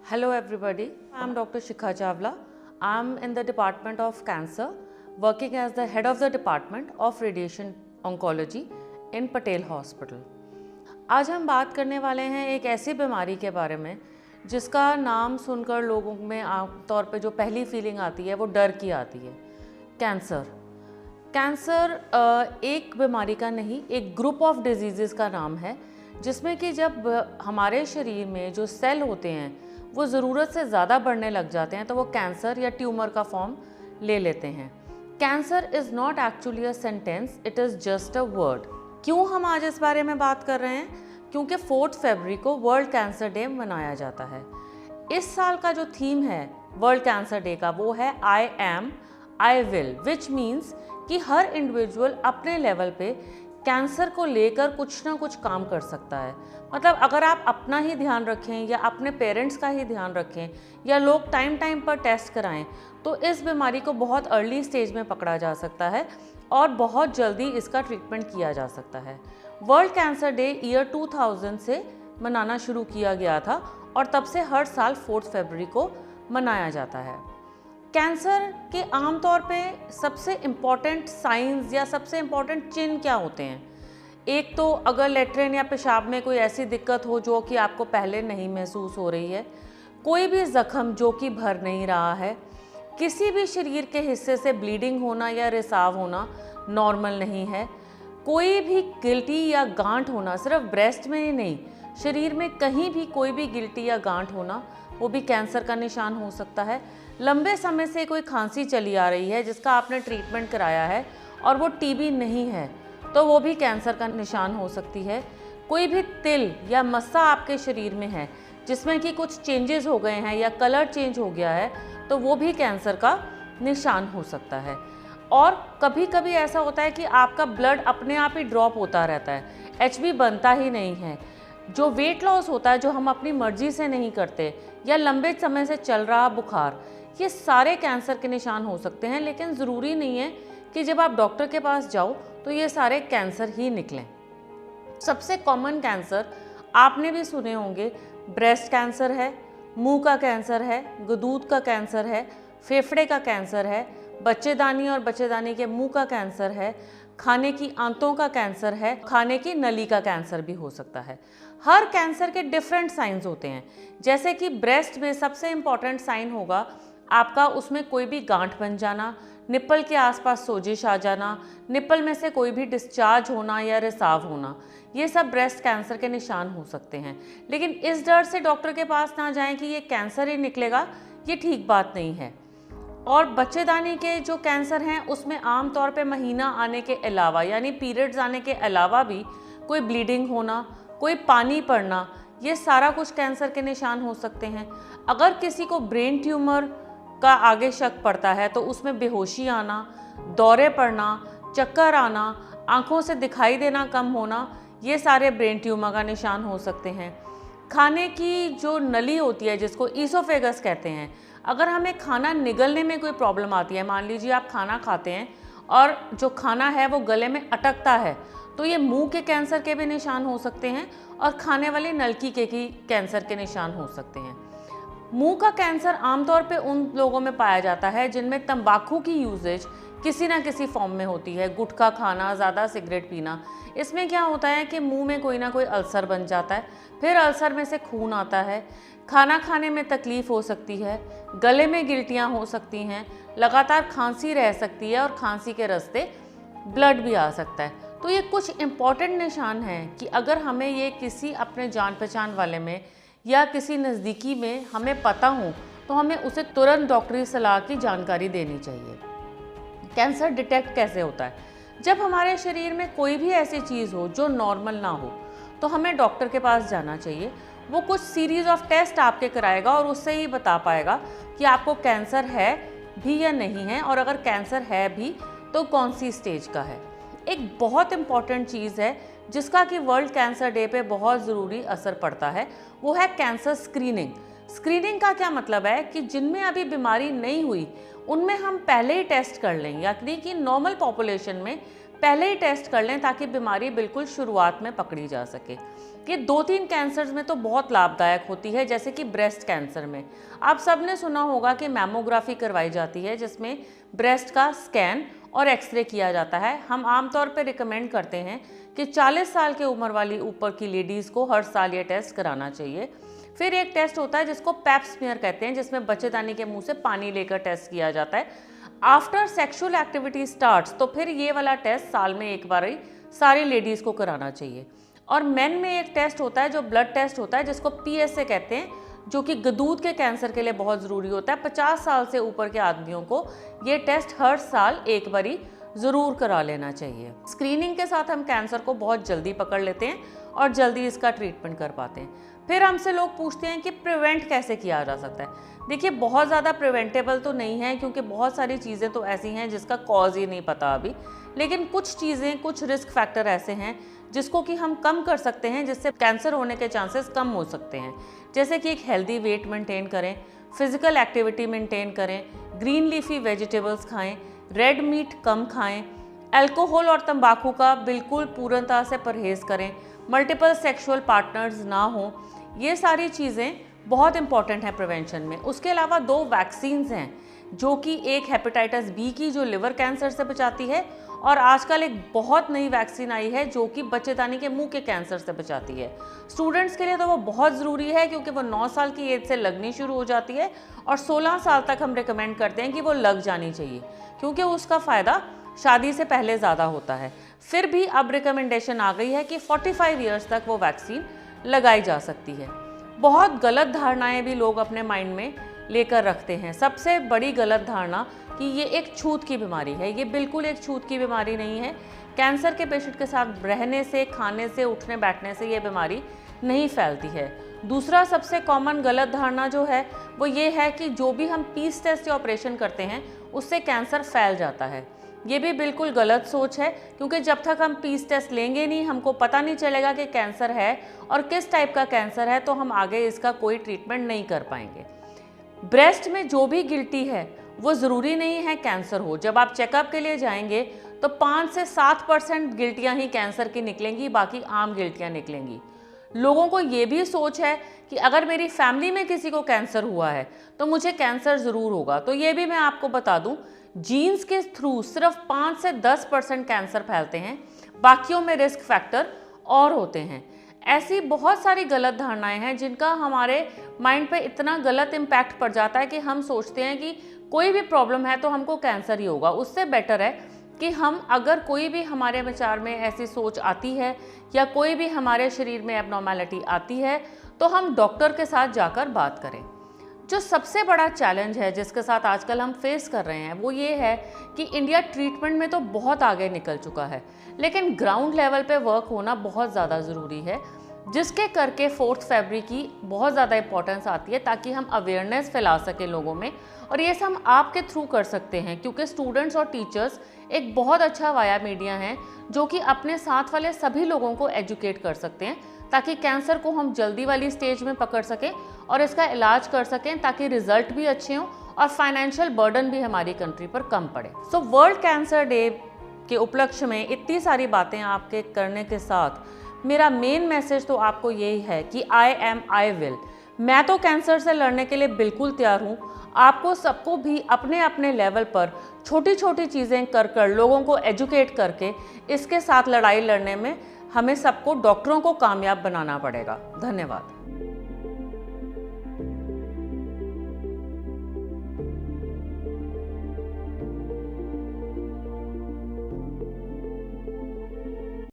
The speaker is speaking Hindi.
Hello everybody, I am Dr. Shikha Chawla. I am in the Department of Cancer, working as the head of the Department of Radiation Oncology in Patel Hospital. आज हम बात करने वाले हैं एक ऐसी बीमारी के बारे में जिसका नाम सुनकर लोगों में आमतौर पे जो पहली फीलिंग आती है वो डर की आती है, कैंसर। कैंसर एक बीमारी का नहीं, एक ग्रुप ऑफ डिजीज़ का नाम है जिसमें कि जब हमारे शरीर में जो सेल होते हैं वो ज़रूरत से ज़्यादा बढ़ने लग जाते हैं तो वो कैंसर या ट्यूमर का फॉर्म ले लेते हैं। Cancer is not actually a sentence, it is just a word. क्यों हम आज इस बारे में बात कर रहे हैं? क्योंकि 4 फरवरी को वर्ल्ड कैंसर डे मनाया जाता है। इस साल का जो थीम है वर्ल्ड कैंसर डे का वो है I am I will, which means कि हर इंडिविजुअल अपने लेवल पे कैंसर को लेकर कुछ ना कुछ काम कर सकता है। मतलब अगर आप अपना ही ध्यान रखें या अपने पेरेंट्स का ही ध्यान रखें या लोग टाइम टाइम पर टेस्ट कराएं तो इस बीमारी को बहुत अर्ली स्टेज में पकड़ा जा सकता है और बहुत जल्दी इसका ट्रीटमेंट किया जा सकता है। वर्ल्ड कैंसर डे ईयर 2000 से मनाना शुरू किया गया था और तब से हर साल 4 फरवरी को मनाया जाता है। कैंसर के आमतौर पे सबसे इम्पॉर्टेंट साइंस या सबसे इम्पॉर्टेंट चिन्ह क्या होते हैं? एक तो अगर लेट्रिन या पेशाब में कोई ऐसी दिक्कत हो जो कि आपको पहले नहीं महसूस हो रही है, कोई भी ज़ख्म जो कि भर नहीं रहा है, किसी भी शरीर के हिस्से से ब्लीडिंग होना या रिसाव होना नॉर्मल नहीं है, कोई भी गिल्टी या गांठ होना, सिर्फ ब्रेस्ट में ही नहीं, शरीर में कहीं भी कोई भी गिल्टी या गांठ होना वो भी कैंसर का निशान हो सकता है। लंबे समय से कोई खांसी चली आ रही है जिसका आपने ट्रीटमेंट कराया है और वो टीबी नहीं है तो वो भी कैंसर का निशान हो सकती है। कोई भी तिल या मस्सा आपके शरीर में है जिसमें कि कुछ चेंजेस हो गए हैं या कलर चेंज हो गया है तो वो भी कैंसर का निशान हो सकता है। और कभी कभी ऐसा होता है कि आपका ब्लड अपने आप ही ड्रॉप होता रहता है, एचबी बनता ही नहीं है। जो वेट लॉस होता है जो हम अपनी मर्जी से नहीं करते या लंबे समय से चल रहा बुखार, ये सारे कैंसर के निशान हो सकते हैं। लेकिन ज़रूरी नहीं है कि जब आप डॉक्टर के पास जाओ तो ये सारे कैंसर ही निकलें। सबसे कॉमन कैंसर आपने भी सुने होंगे, ब्रेस्ट कैंसर है, मुंह का कैंसर है, गदूद का कैंसर है, फेफड़े का कैंसर है, बच्चेदानी और बच्चेदानी के मुंह का कैंसर है, खाने की आंतों का कैंसर है, खाने की नली का कैंसर भी हो सकता है। हर कैंसर के डिफरेंट साइंस होते हैं। जैसे कि ब्रेस्ट में सबसे इम्पॉर्टेंट साइन होगा आपका उसमें कोई भी गांठ बन जाना, निप्पल के आसपास सोजिश आ जाना, निप्पल में से कोई भी डिस्चार्ज होना या रिसाव होना, ये सब ब्रेस्ट कैंसर के निशान हो सकते हैं। लेकिन इस डर से डॉक्टर के पास ना जाएं कि ये कैंसर ही निकलेगा, ये ठीक बात नहीं है। और बच्चेदानी के जो कैंसर हैं उसमें आम तौर पे महीना आने के अलावा यानी पीरियड्स आने के अलावा भी कोई ब्लीडिंग होना, कोई पानी पड़ना, ये सारा कुछ कैंसर के निशान हो सकते हैं। अगर किसी को ब्रेन ट्यूमर का आगे शक पड़ता है तो उसमें बेहोशी आना, दौरे पड़ना, चक्कर आना, आंखों से दिखाई देना कम होना, ये सारे ब्रेन ट्यूमर का निशान हो सकते हैं। खाने की जो नली होती है जिसको ईसोफेगस कहते हैं, अगर हमें खाना निगलने में कोई प्रॉब्लम आती है, मान लीजिए आप खाना खाते हैं और जो खाना है वो गले में अटकता है, तो ये मुंह के कैंसर के भी निशान हो सकते हैं और खाने वाली नलकी के भी कैंसर के निशान हो सकते हैं। मुंह का कैंसर आमतौर पे उन लोगों में पाया जाता है जिनमें तंबाकू की यूजेज किसी ना किसी फॉर्म में होती है, गुटखा खाना, ज़्यादा सिगरेट पीना। इसमें क्या होता है कि मुंह में कोई ना कोई अल्सर बन जाता है, फिर अल्सर में से खून आता है, खाना खाने में तकलीफ़ हो सकती है, गले में गिल्टियाँ हो सकती हैं, लगातार खांसी रह सकती है और खांसी के रास्ते ब्लड भी आ सकता है। तो ये कुछ इम्पॉर्टेंट निशान हैं कि अगर हमें ये किसी अपने जान पहचान वाले में या किसी नज़दीकी में हमें पता हो तो हमें उसे तुरंत डॉक्टरी सलाह की जानकारी देनी चाहिए। कैंसर डिटेक्ट कैसे होता है? जब हमारे शरीर में कोई भी ऐसी चीज़ हो जो नॉर्मल ना हो तो हमें डॉक्टर के पास जाना चाहिए। वो कुछ सीरीज़ ऑफ टेस्ट आपके कराएगा और उससे ही बता पाएगा कि आपको कैंसर है भी या नहीं है, और अगर कैंसर है भी तो कौन सी स्टेज का है। एक बहुत इम्पॉर्टेंट चीज़ है जिसका कि वर्ल्ड कैंसर डे पे बहुत ज़रूरी असर पड़ता है, वो है कैंसर स्क्रीनिंग। स्क्रीनिंग का क्या मतलब है कि जिनमें अभी बीमारी नहीं हुई उनमें हम पहले ही टेस्ट कर लें, यानी कि नॉर्मल पॉपुलेशन में पहले ही टेस्ट कर लें ताकि बीमारी बिल्कुल शुरुआत में पकड़ी जा सके। ये 2-3 कैंसर्स में तो बहुत लाभदायक होती है, जैसे कि ब्रेस्ट कैंसर में आप सबने सुना होगा कि मैमोग्राफी करवाई जाती है, जिसमें ब्रेस्ट का स्कैन और एक्सरे किया जाता है। हम आमतौर पर रिकमेंड करते हैं कि 40 साल के उम्र वाली ऊपर की लेडीज़ को हर साल ये टेस्ट कराना चाहिए। फिर एक टेस्ट होता है जिसको पैप स्मीयर कहते हैं, जिसमें बच्चेदानी के मुंह से पानी लेकर टेस्ट किया जाता है। आफ्टर सेक्सुअल एक्टिविटी स्टार्ट्स तो फिर ये वाला टेस्ट साल में एक बार ही सारी लेडीज़ को कराना चाहिए। और मेन में एक टेस्ट होता है जो ब्लड टेस्ट होता है, जिसको PSA कहते हैं, जो कि गदूद के कैंसर के लिए बहुत ज़रूरी होता है। 50 साल से ऊपर के आदमियों को ये टेस्ट हर साल एक बारी ज़रूर करा लेना चाहिए। स्क्रीनिंग के साथ हम कैंसर को बहुत जल्दी पकड़ लेते हैं और जल्दी इसका ट्रीटमेंट कर पाते हैं। फिर हमसे लोग पूछते हैं कि प्रिवेंट कैसे किया जा सकता है। देखिए, बहुत ज़्यादा प्रिवेंटेबल तो नहीं है, क्योंकि बहुत सारी चीज़ें तो ऐसी हैं जिसका कॉज ही नहीं पता अभी, लेकिन कुछ चीज़ें, कुछ रिस्क फैक्टर ऐसे हैं जिसको कि हम कम कर सकते हैं, जिससे कैंसर होने के चांसेस कम हो सकते हैं। जैसे कि एक हेल्दी वेट मेंटेन करें, फिजिकल एक्टिविटी मेंटेन करें, ग्रीन लीफी वेजिटेबल्स खाएं, रेड मीट कम खाएं, अल्कोहल और तंबाकू का बिल्कुल पूर्णतः से परहेज करें, मल्टीपल सेक्सुअल पार्टनर्स ना हो। ये सारी चीज़ें बहुत इंपॉर्टेंट हैं प्रिवेंशन में। उसके अलावा 2 वैक्सीन्स हैं, जो कि एक हेपेटाइटिस बी की जो लिवर कैंसर से बचाती है, और आजकल एक बहुत नई वैक्सीन आई है जो कि बच्चेदानी के मुंह के कैंसर से बचाती है। स्टूडेंट्स के लिए तो वो बहुत ज़रूरी है, क्योंकि वो 9 साल की एज से लगनी शुरू हो जाती है और 16 साल तक हम रिकमेंड करते हैं कि वो लग जानी चाहिए, क्योंकि उसका फ़ायदा शादी से पहले ज़्यादा होता है। फिर भी अब रिकमेंडेशन आ गई है कि 45 ईयर्स तक वो वैक्सीन लगाई जा सकती है। बहुत गलत धारणाएं भी लोग अपने माइंड में लेकर रखते हैं। सबसे बड़ी गलत धारणा कि ये एक छूत की बीमारी है। ये बिल्कुल एक छूत की बीमारी नहीं है। कैंसर के पेशेंट के साथ रहने से, खाने से, उठने बैठने से ये बीमारी नहीं फैलती है। दूसरा सबसे कॉमन गलत धारणा जो है वो ये है कि जो भी हम पीस टेस्ट या ऑपरेशन करते हैं उससे कैंसर फैल जाता है। ये भी बिल्कुल गलत सोच है, क्योंकि जब तक हम पीस टेस्ट लेंगे नहीं, हमको पता नहीं चलेगा कि कैंसर है और किस टाइप का कैंसर है, तो हम आगे इसका कोई ट्रीटमेंट नहीं कर पाएंगे। ब्रेस्ट में जो भी गिल्टी है वो ज़रूरी नहीं है कैंसर हो। जब आप चेकअप के लिए जाएंगे तो 5 से 7% गिल्टियाँ ही कैंसर की निकलेंगी, बाकी आम गिल्टियाँ निकलेंगी। लोगों को ये भी सोच है कि अगर मेरी फैमिली में किसी को कैंसर हुआ है तो मुझे कैंसर ज़रूर होगा। तो ये भी मैं आपको बता दूं, जीन्स के थ्रू सिर्फ 5 से 10% कैंसर फैलते हैं, बाकियों में रिस्क फैक्टर और होते हैं। ऐसी बहुत सारी गलत धारणाएं हैं जिनका हमारे माइंड पे इतना गलत इम्पैक्ट पड़ जाता है कि हम सोचते हैं कि कोई भी प्रॉब्लम है तो हमको कैंसर ही होगा। उससे बेटर है कि हम, अगर कोई भी हमारे विचार में ऐसी सोच आती है या कोई भी हमारे शरीर में एबनॉर्मैलिटी आती है तो हम डॉक्टर के साथ जाकर बात करें। जो सबसे बड़ा चैलेंज है जिसके साथ आजकल हम फेस कर रहे हैं वो ये है कि इंडिया ट्रीटमेंट में तो बहुत आगे निकल चुका है, लेकिन ग्राउंड लेवल पे वर्क होना बहुत ज़्यादा ज़रूरी है, जिसके करके 4 फरवरी की बहुत ज़्यादा इंपॉर्टेंस आती है, ताकि हम अवेयरनेस फैला सकें लोगों में। और ये सब हम आपके थ्रू कर सकते हैं, क्योंकि स्टूडेंट्स और टीचर्स एक बहुत अच्छा वाया मीडिया है जो कि अपने साथ वाले सभी लोगों को एजुकेट कर सकते हैं, ताकि कैंसर को हम जल्दी वाली स्टेज में पकड़ सकें और इसका इलाज कर सकें, ताकि रिजल्ट भी अच्छे हों और फाइनेंशियल बर्डन भी हमारी कंट्री पर कम पड़े। सो वर्ल्ड कैंसर डे के उपलक्ष्य में इतनी सारी बातें आपके करने के साथ मेरा मेन मैसेज तो आपको यही है कि आई विल। मैं तो कैंसर से लड़ने के लिए बिल्कुल तैयार हूँ। आपको सबको भी अपने अपने लेवल पर छोटी छोटी चीज़ें कर लोगों को एजुकेट करके इसके साथ लड़ाई लड़ने में हमें सबको, डॉक्टरों को कामयाब बनाना पड़ेगा। धन्यवाद।